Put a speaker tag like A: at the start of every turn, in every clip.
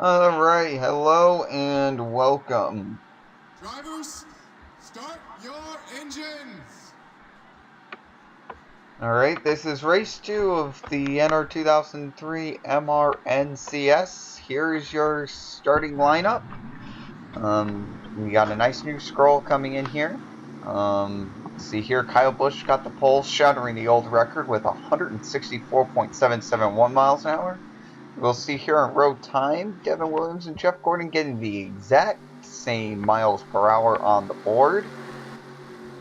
A: Alright, hello and welcome.
B: Drivers, start your engines!
A: Alright, this is race 2 of the NR 2003 MRNCS. Here's your starting lineup. We got a nice new scroll coming in here. See here, Kyle Busch got the pole, shattering the old record with 164.771 miles an hour. We'll see here on road time, Devon Williams and Jeff Gordon getting the exact same miles per hour on the board.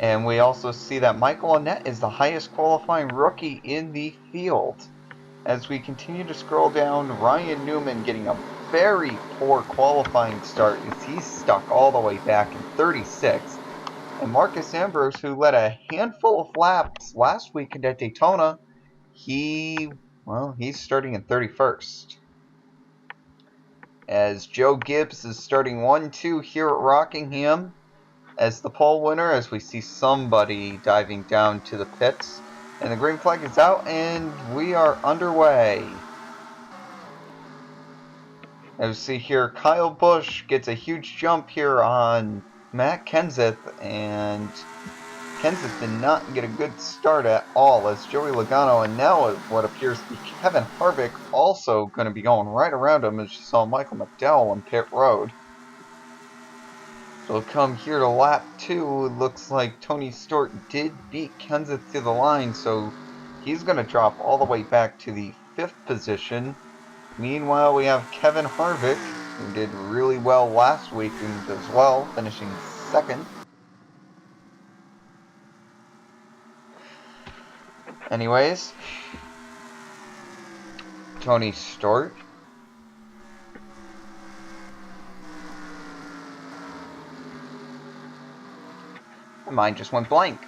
A: And we also see that Michael Annett is the highest qualifying rookie in the field. As we continue to scroll down, Ryan Newman getting a very poor qualifying start as he's stuck all the way back in 36th. And Marcus Ambrose, who led a handful of laps last weekend at Daytona, he's starting in 31st. As Joe Gibbs is starting 1-2 here at Rockingham as the pole winner, as we see somebody diving down to the pits. And the green flag is out, and we are underway. As we see here, Kyle Busch gets a huge jump here on Matt Kenseth, and Kenseth did not get a good start at all as Joey Logano, and now what appears to be Kevin Harvick, also going to be going right around him as you saw Michael McDowell on pit road. So we'll come here to lap 2. It looks like Tony Stewart did beat Kenseth to the line, so he's going to drop all the way back to the 5th position. Meanwhile, we have Kevin Harvick, who did really well last weekend as well, finishing 2nd. Anyways, Tony Stewart. Mine just went blank.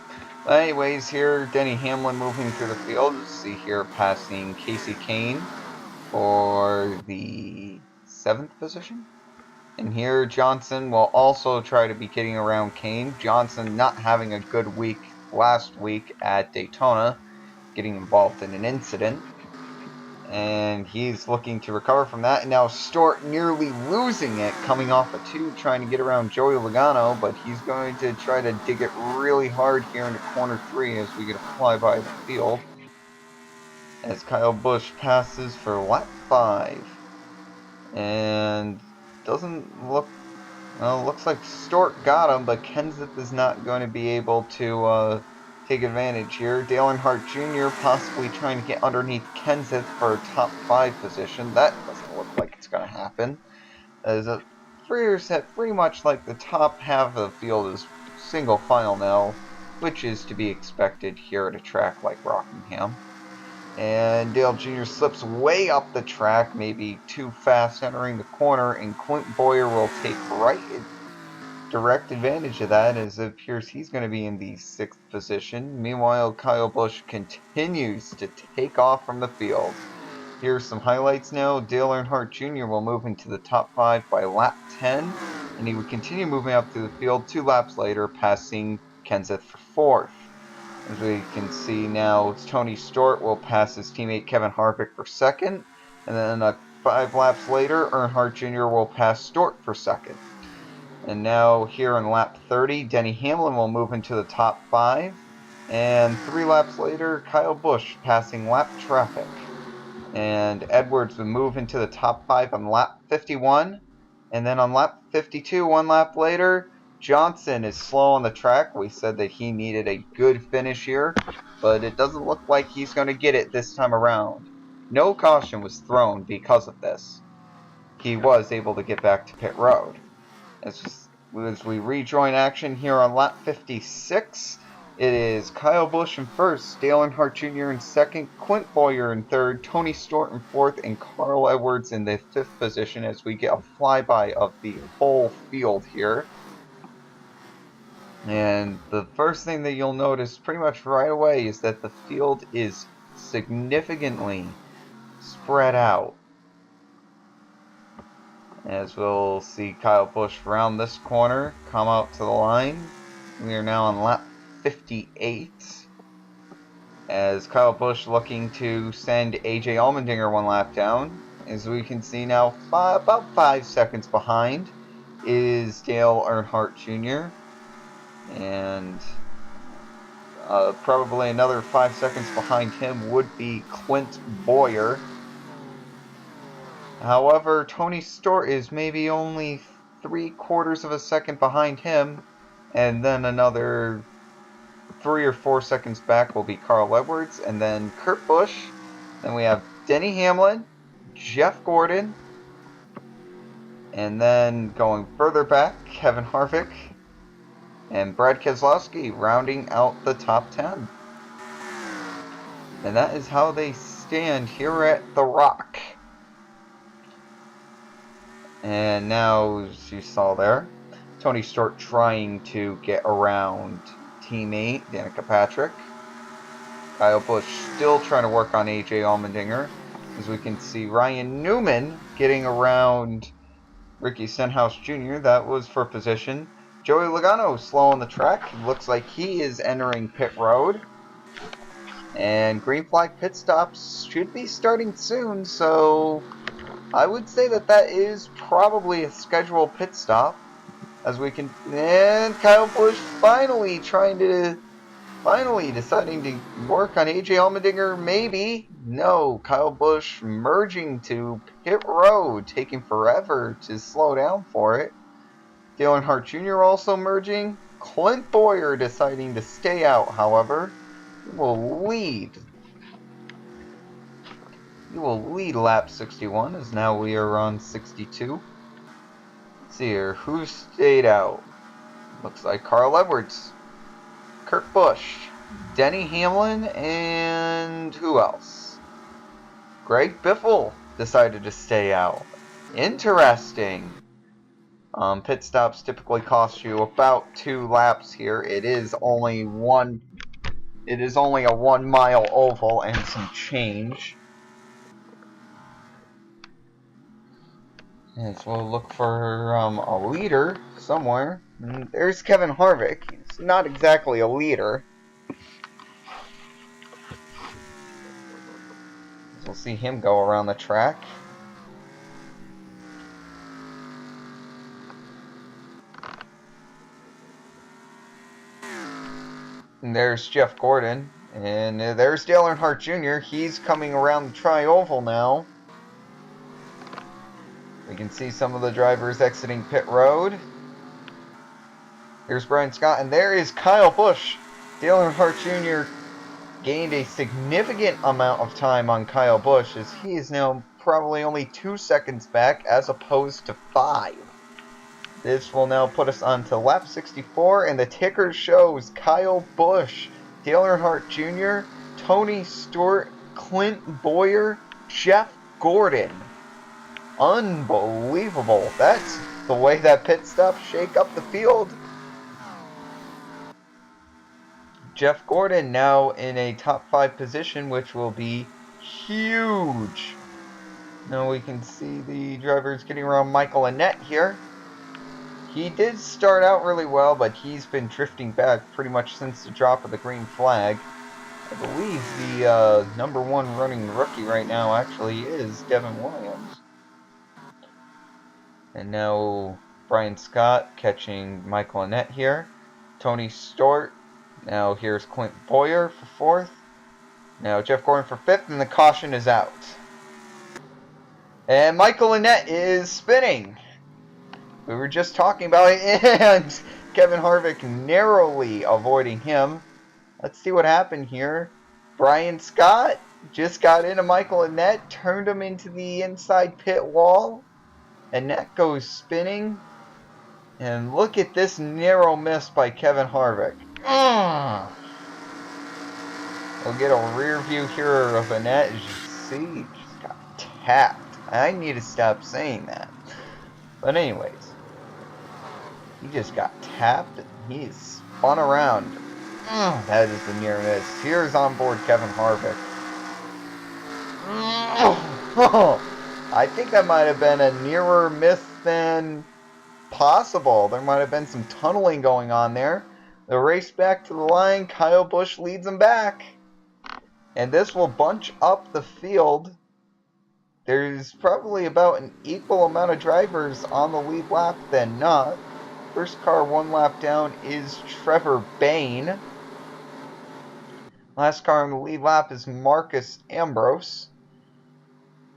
A: Anyways, here, Denny Hamlin moving through the field. See here, passing Kasey Kahne for the 7th position. And here, Johnson will also try to be getting around Kahne. Johnson not having a good week last week at Daytona, getting involved in an incident. And he's looking to recover from that. And now Stewart nearly losing it, coming off a 2, trying to get around Joey Logano. But he's going to try to dig it really hard here into corner 3 as we get a flyby of the field. As Kyle Busch passes for lap 5. And doesn't look... Well, looks like Stewart got him, but Kenseth is not going to be able to take advantage here. Earnhardt Jr. possibly trying to get underneath Kenseth for a top 5 position. That doesn't look like it's going to happen. As it appears that pretty much like the top half of the field is single file now, which is to be expected here at a track like Rockingham. And Dale Jr. slips way up the track, maybe too fast entering the corner, and Clint Bowyer will take direct advantage of that, as it appears he's going to be in the 6th position. Meanwhile, Kyle Busch continues to take off from the field. Here's some highlights now. Dale Earnhardt Jr. will move into the top 5 by lap 10, and he would continue moving up through the field 2 laps later, passing Kenseth for 4th. As we can see now, Tony Stewart will pass his teammate Kevin Harvick for 2nd, and then 5 laps later, Earnhardt Jr. will pass Stewart for 2nd. And now here in lap 30, Denny Hamlin will move into the top 5, and 3 laps later, Kyle Busch passing lap traffic. And Edwards will move into the top 5 on lap 51, and then on lap 52, 1 lap later, Johnson is slow on the track. We said that he needed a good finish here, but it doesn't look like he's going to get it this time around. No caution was thrown because of this. He was able to get back to pit road. As we rejoin action here on lap 56, it is Kyle Busch in 1st, Dale Earnhardt Jr. in 2nd, Clint Bowyer in 3rd, Tony Stewart in 4th, and Carl Edwards in the 5th position as we get a flyby of the whole field here. And the first thing that you'll notice pretty much right away is that the field is significantly spread out. As we'll see Kyle Busch round this corner, come out to the line. We are now on lap 58. As Kyle Busch looking to send AJ Allmendinger 1 lap down. As we can see now, about 5 seconds behind is Dale Earnhardt Jr. And probably another 5 seconds behind him would be Clint Bowyer. However, Tony Stewart is maybe only 3/4 of a second behind him, and then another 3 or 4 seconds back will be Carl Edwards, and then Kurt Busch. Then we have Denny Hamlin, Jeff Gordon, and then going further back, Kevin Harvick, and Brad Keselowski rounding out the top 10. And that is how they stand here at The Rock. And now, as you saw there, Tony Stewart trying to get around teammate Danica Patrick. Kyle Busch still trying to work on AJ Allmendinger. As we can see, Ryan Newman getting around Ricky Stenhouse Jr. That was for position. Joey Logano slow on the track. Looks like he is entering pit road. And green flag pit stops should be starting soon, so I would say that is probably a scheduled pit stop. As we can, and Kyle Busch finally deciding to work on AJ Allmendinger, maybe. No, Kyle Busch merging to pit road, taking forever to slow down for it. Dale Earnhardt Jr. also merging. Clint Bowyer deciding to stay out, however. He will lead lap 61, as now we are on 62. Let's see here, who stayed out? Looks like Carl Edwards, Kurt Busch, Denny Hamlin, and who else? Greg Biffle decided to stay out. Interesting. Pit stops typically cost you about 2 laps here. It is only a 1 mile oval and some change. And so we'll look for a leader somewhere. And there's Kevin Harvick. He's not exactly a leader. So we'll see him go around the track. And there's Jeff Gordon. And there's Dale Earnhardt Jr. He's coming around the tri-oval now. We can see some of the drivers exiting pit road. Here's Brian Scott, and there is Kyle Busch. Dale Earnhardt Jr. gained a significant amount of time on Kyle Busch, as he is now probably only 2 seconds back as opposed to 5. This will now put us on to lap 64, and the ticker shows Kyle Busch, Dale Earnhardt Jr., Tony Stewart, Clint Bowyer, Jeff Gordon. Unbelievable. That's the way that pit stops shake up the field. Jeff Gordon now in a top 5 position, which will be huge. Now we can see the drivers getting around Michael Annett here. He did start out really well, but he's been drifting back pretty much since the drop of the green flag. I believe the number 1 running rookie right now actually is Devon Williams. And now Brian Scott catching Michael Annett here. Tony Stewart. Now here's Clint Bowyer for 4th. Now Jeff Gordon for 5th, and the caution is out. And Michael Annett is spinning. We were just talking about it, and Kevin Harvick narrowly avoiding him. Let's see what happened here. Brian Scott just got into Michael Annett, turned him into the inside pit wall. Annett goes spinning. And look at this narrow miss by Kevin Harvick. We'll get a rear view here of Annett. As you see, he just got tapped. I need to stop saying that. But anyways, he just got tapped and he spun around. That is the near miss. Here's onboard Kevin Harvick. I think that might have been a nearer miss than possible. There might have been some tunneling going on there. The race back to the line. Kyle Busch leads them back. And this will bunch up the field there's probably about an equal amount of drivers on the lead lap than not. First car 1 lap down is Trevor Bayne. Last car on the lead lap is Marcus Ambrose.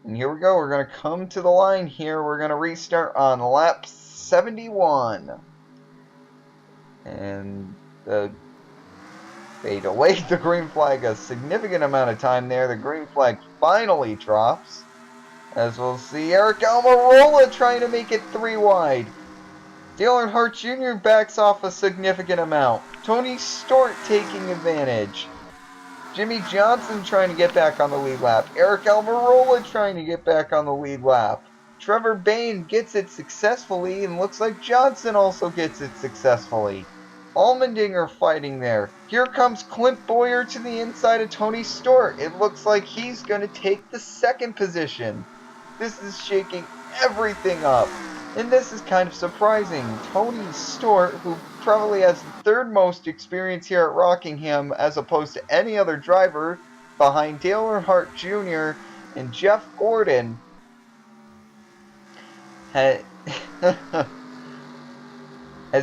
A: And here we go. We're going to come to the line here. We're going to restart on lap 71. And they delayed the green flag a significant amount of time there. The green flag finally drops. As we'll see, Aric Almirola trying to make it 3 wide. Dale Earnhardt Jr. backs off a significant amount. Tony Stewart taking advantage. Jimmie Johnson trying to get back on the lead lap. Aric Almirola trying to get back on the lead lap. Trevor Bayne gets it successfully, and looks like Johnson also gets it successfully. Allmendinger fighting there. Here comes Clint Bowyer to the inside of Tony Stewart. It looks like he's going to take the 2nd position. This is shaking everything up. And this is kind of surprising. Tony Stewart, who probably has the 3rd most experience here at Rockingham as opposed to any other driver, behind Dale Earnhardt Jr. and Jeff Gordon, has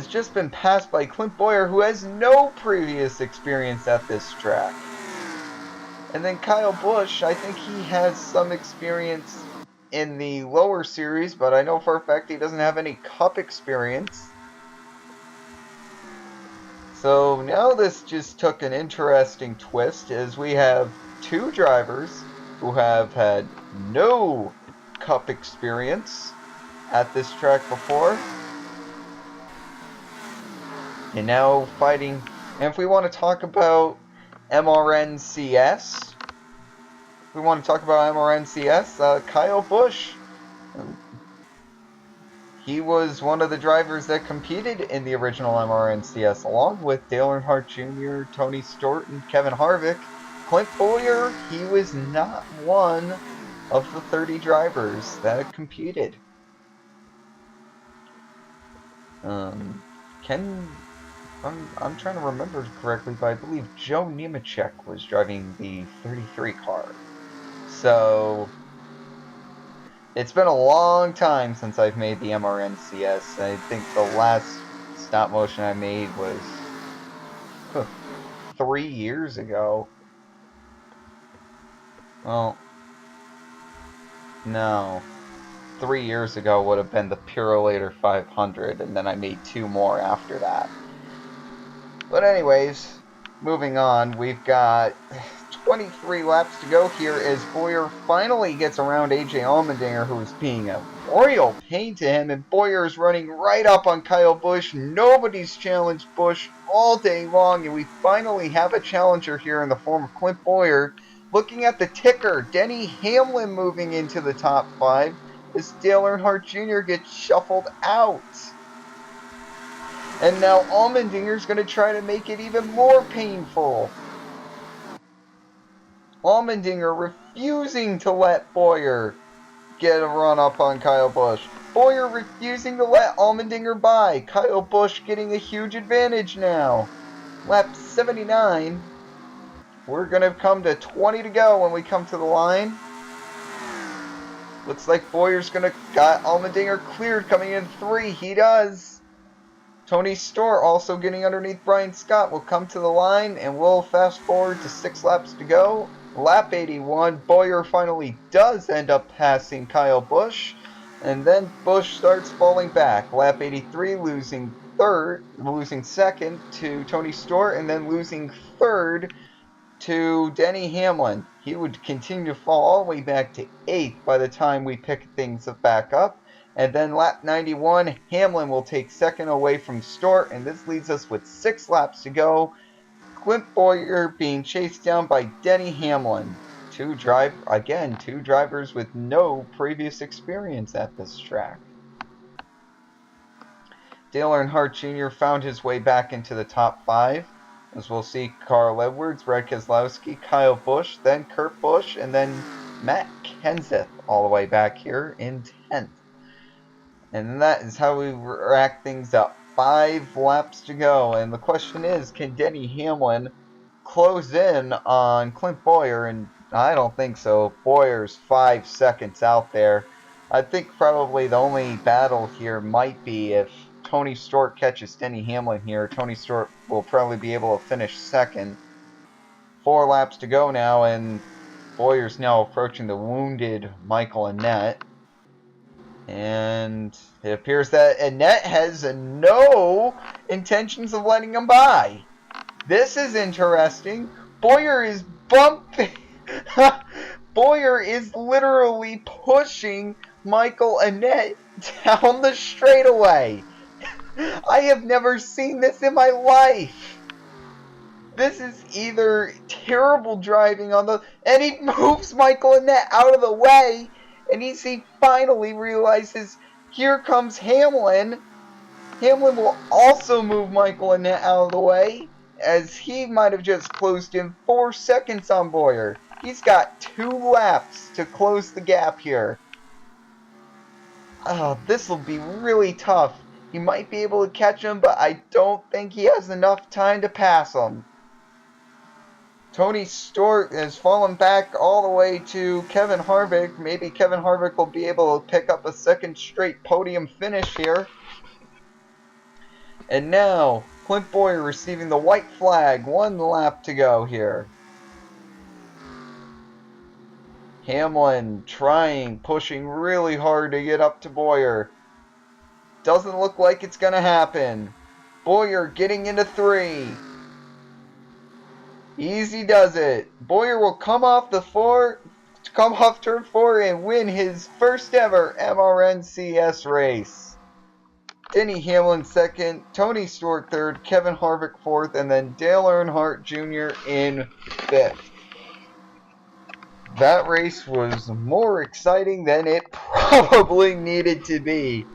A: just been passed by Clint Bowyer, who has no previous experience at this track. And then Kyle Busch, I think he has some experience in the lower series, but I know for a fact he doesn't have any Cup experience. So now this just took an interesting twist, as we have 2 drivers who have had no Cup experience at this track before, and now fighting. And if we want to talk about MRNCS, Kyle Busch. He was one of the drivers that competed in the original MRNCS, along with Dale Earnhardt Jr., Tony Stewart, and Kevin Harvick. Clint Bowyer, he was not one of the 30 drivers that competed. I'm trying to remember correctly, but I believe Joe Nemechek was driving the 33 car. So it's been a long time since I've made the MRNCS. I think the last stop motion I made was 3 years ago. Well, no. 3 years ago would have been the Purolator 500, and then I made 2 more after that. But anyways, moving on, we've got 23 laps to go here as Bowyer finally gets around AJ Allmendinger, who is being a royal pain to him, and Bowyer is running right up on Kyle Busch. Nobody's challenged Busch all day long, and we finally have a challenger here in the form of Clint Bowyer. Looking at the ticker, Denny Hamlin moving into the top 5 as Dale Earnhardt Jr. gets shuffled out. And now Allmendinger's going to try to make it even more painful. Allmendinger refusing to let Bowyer get a run up on Kyle Busch. Bowyer refusing to let Allmendinger by. Kyle Busch getting a huge advantage now. Lap 79. We're going to come to 20 to go when we come to the line. Looks like Bowyer's going to got Allmendinger cleared coming in 3. He does. Tony Stewart also getting underneath Brian Scott will come to the line, and we'll fast forward to 6 laps to go. Lap 81, Bowyer finally does end up passing Kyle Busch, and then Busch starts falling back. Lap 83, losing 2nd to Tony Stewart, and then losing 3rd to Denny Hamlin. He would continue to fall all the way back to 8th by the time we pick things back up. And then lap 91, Hamlin will take 2nd away from Stewart, and this leaves us with 6 laps to go. Clint Bowyer being chased down by Denny Hamlin. 2 drivers with no previous experience at this track. Dale Earnhardt Jr. found his way back into the top 5. As we'll see, Carl Edwards, Brad Keselowski, Kyle Busch, then Kurt Busch, and then Matt Kenseth all the way back here in 10th. And that is how we rack things up. 5 laps to go. And the question is, can Denny Hamlin close in on Clint Bowyer? And I don't think so. Bowyer's 5 seconds out there. I think probably the only battle here might be if Tony Stewart catches Denny Hamlin here. Tony Stewart will probably be able to finish second. 4 laps to go now, and Bowyer's now approaching the wounded Michael Annett. And it appears that Annett has no intentions of letting him by. This is interesting. Bowyer is bumping. Bowyer is literally pushing Michael Annett down the straightaway. I have never seen this in my life. This is either terrible driving on the... And he moves Michael Annett out of the way. And he finally realizes, here comes Hamlin. Hamlin will also move Michael Annett out of the way, as he might have just closed in 4 seconds on Bowyer. He's got 2 laps to close the gap here. This will be really tough. He might be able to catch him, but I don't think he has enough time to pass him. Tony Stewart has fallen back all the way to Kevin Harvick. Maybe Kevin Harvick will be able to pick up a second straight podium finish here. And now, Clint Bowyer receiving the white flag. 1 lap to go here. Hamlin pushing really hard to get up to Bowyer. Doesn't look like it's going to happen. Bowyer getting into 3. Easy does it. Bowyer will come off turn 4 and win his first ever MRNCS race. Denny Hamlin second, Tony Stewart third, Kevin Harvick fourth, and then Dale Earnhardt Jr. in 5th. That race was more exciting than it probably needed to be.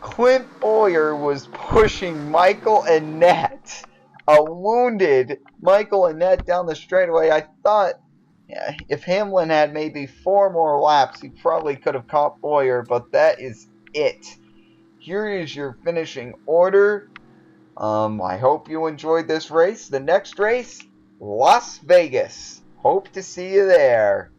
A: Clint Bowyer was pushing Michael Annett, a wounded Michael Annett, down the straightaway. I thought if Hamlin had maybe 4 more laps, he probably could have caught Bowyer, but that is it. Here is your finishing order. I hope you enjoyed this race. The next race, Las Vegas. Hope to see you there.